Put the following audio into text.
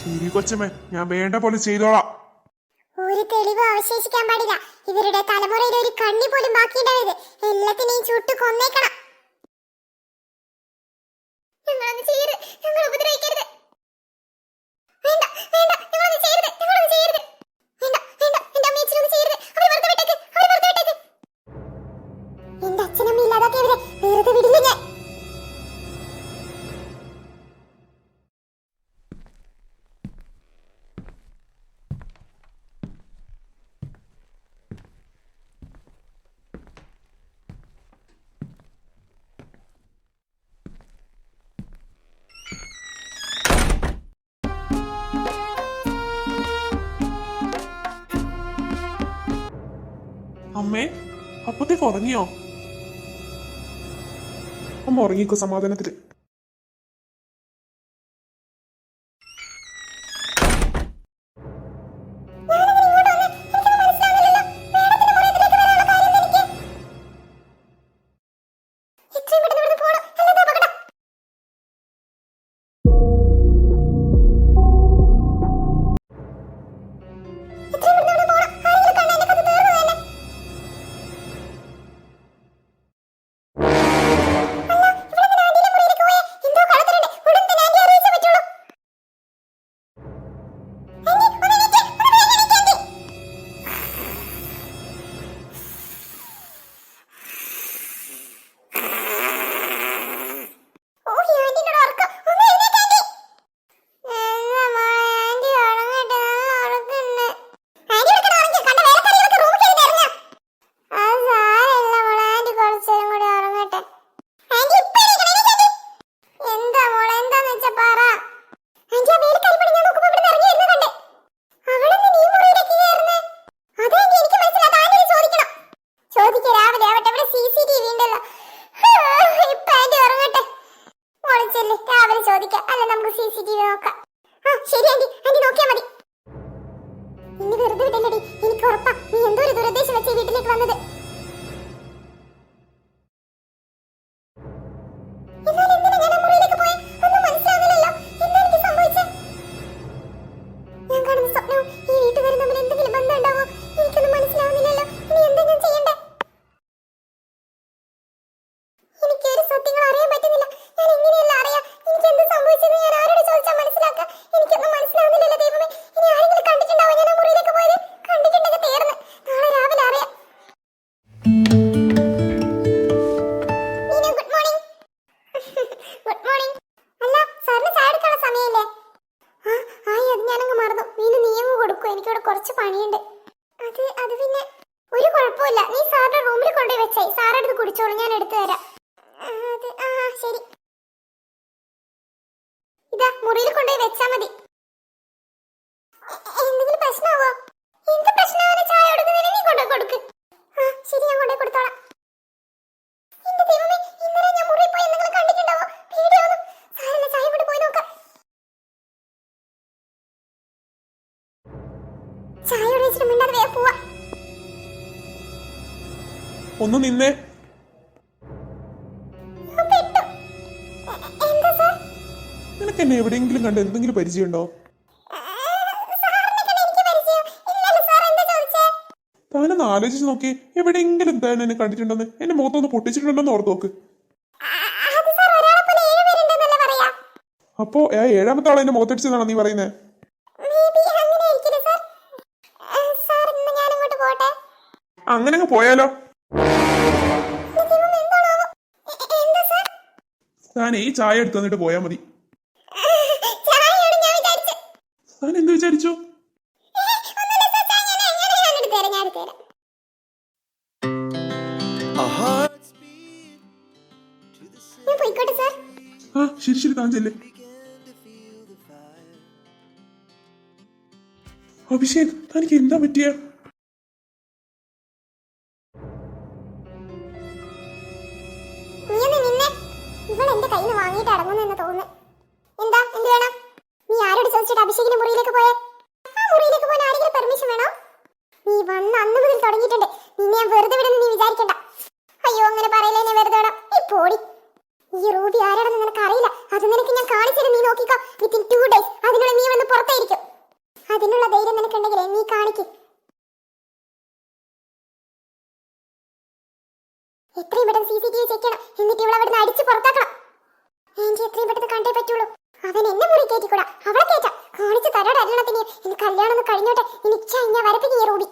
ശരി കൊച്ചമ്മേ, ഞാൻ വേണ്ട പോലെ ചെയ്തോളാം. ഒരു തെളിവ് അവശേഷിക്കാൻ പാടില്ല. ഇവരുടെ തലമുറയിൽ ഒരു കണ്ണി പോലും ബാക്കിയുണ്ടാവരുത്. എല്ലാത്തിനെയും ചുട്ടു കൊന്നേക്കണം. ഞങ്ങളൊന്നും ചെയ്യരുത്, ഞങ്ങൾ ഉപദ്രവിക്കരുത്. വേണ്ട വേണ്ട, ഞങ്ങളൊന്നും ചെയ്യരുത്, ഞങ്ങളൊന്നും ചെയ്യരുത്. വേണ്ട വേണ്ട, എന്റെ അമ്മയച്ഛനൊന്നും ചെയ്യരുത്. അവരെ വെറുതെ വിട്ടേക്ക്, അവരെ വെറുതെ വിട്ടേക്ക്. എന്റെ അച്ഛനമ്മ ഇല്ലാതാക്കിയവരെ വെറുതെ വിടില്ല ഞാൻ. അമ്മേ, അപ്പത്തേക്ക് ഉറങ്ങിയോ? അമ്മ ഉറങ്ങിക്കോ സമാധാനത്തില്. കുറച്ച് പണിയുണ്ട്. അത് പിന്നെ ഒരു കുഴപ്പമില്ല. നീ സാറിന്റെ റൂമിൽ കൊണ്ടുപോയി വെച്ചായി. സാറെടുത്ത് കുടിച്ചോളൂ, ഞാൻ എടുത്തു തരാം. ശരി, ഇതാ മുറിയിൽ കൊണ്ടുപോയി വെച്ചാ മതി. എന്തെങ്കിലും പ്രശ്നമാവോ? എന്ത് പ്രശ്നമാവോ? ചായ കൊടുക്കുന്നതിന് നീ കൊണ്ടുപോയി കൊടുക്ക്. ശരി, ഞാൻ കൊണ്ടുപോയി കൊടുത്തോളാം. എന്റെ ദൈവമേ, ഇന്നലെ ഞാൻ മുറിയിൽ പോയി എന്തെങ്കിലും കണ്ടിട്ടുണ്ടാവോ? പേടിയാവുന്നു. സാരല്ല, ചായ കൊണ്ട് പോയി നോക്കാം. ചായ ഒഴിച്ചിട്ട് മിണ്ടാതെ വേഗം പോവാ. ഒന്ന് നിന്നേ. നിനക്ക് എന്നെ എവിടെയെങ്കിലും കണ്ട് എന്തെങ്കിലും പരിചയമുണ്ടോ? താനൊന്ന് ആലോചിച്ച് നോക്കി, എവിടെയെങ്കിലും താൻ എന്നെ കണ്ടിട്ടുണ്ടെന്ന്, എന്റെ മുഖത്തൊന്ന് പൊട്ടിച്ചിട്ടുണ്ടെന്ന് ഓർത്ത് നോക്ക്. അപ്പോ ഏഴാമത്തെ ആളെ എന്റെ മുഖത്തടിച്ചതാണോ നീ പറയുന്നത്? അങ്ങനെ അങ്ങ് പോയാലോ? താൻ ഈ ചായ എടുത്തു തന്നിട്ട് പോയാ മതി. താൻ എന്ത് വിചാരിച്ചു? ശരി ശരി, താൻ ചെല്ലേ. അഭിഷേക്, തനിക്ക് എന്താ പറ്റിയ? അഭിഷേകിന്റെ മുറിയിലേക്ക് പോയേ. ആ മുറിയിലേക്ക് പോകാൻ ആരെങ്കിലും പെർമിഷൻ വേണോ? നീ വന്ന അന്ന് മുതൽ തുടങ്ങിയിട്ടുണ്ട്. നിന്നെ ഞാൻ വെറുതെ വിടുന്നു നീ വിചാരിക്കണ്ട. അയ്യോ, അങ്ങനെ പറയില്ലേ, എന്നെ വെറുതെ വിടാം. ഈ പോടി. ഈ റൂബി ആരാണെന്ന് നിനക്ക് അറിയില്ല. അത് നിനക്ക് ഞാൻ കാണിച്ചു തരും. നീ നോക്കിക്കോ. വിത്തിൻ 2 days അതിനുള്ളിൽ നീ വന്ന് പുറത്ത് പുറത്തായിരിക്കും. അതിനുള്ള ധൈര്യം നിനക്കുണ്ടെങ്കിലേ നീ കാണിക്ക്. എത്രയും പെട്ടെന്ന് CCTV ചെക്ക് ചെയ്യണം. എന്നിട്ട് ഇവളെ അവിടുന്ന് അടിച്ച് പുറത്താക്കണം. ആന്റി എത്രയും പെട്ടെന്ന് കണ്ടേ പറ്റുള്ളൂ. അവൻ എന്നെ മുറി കയറ്റിക്കൂടാ, അവളെ കയറ്റാം. കാണിച്ചു തരാടാ എല്ലണത്തിന്. ഇനി കല്യാണം ഒന്ന് കഴിഞ്ഞോട്ടെ. ഇനി ഇച്ഛ ഇങ്ങനെ വരപ്പിക്ക് ഈ റൂബി.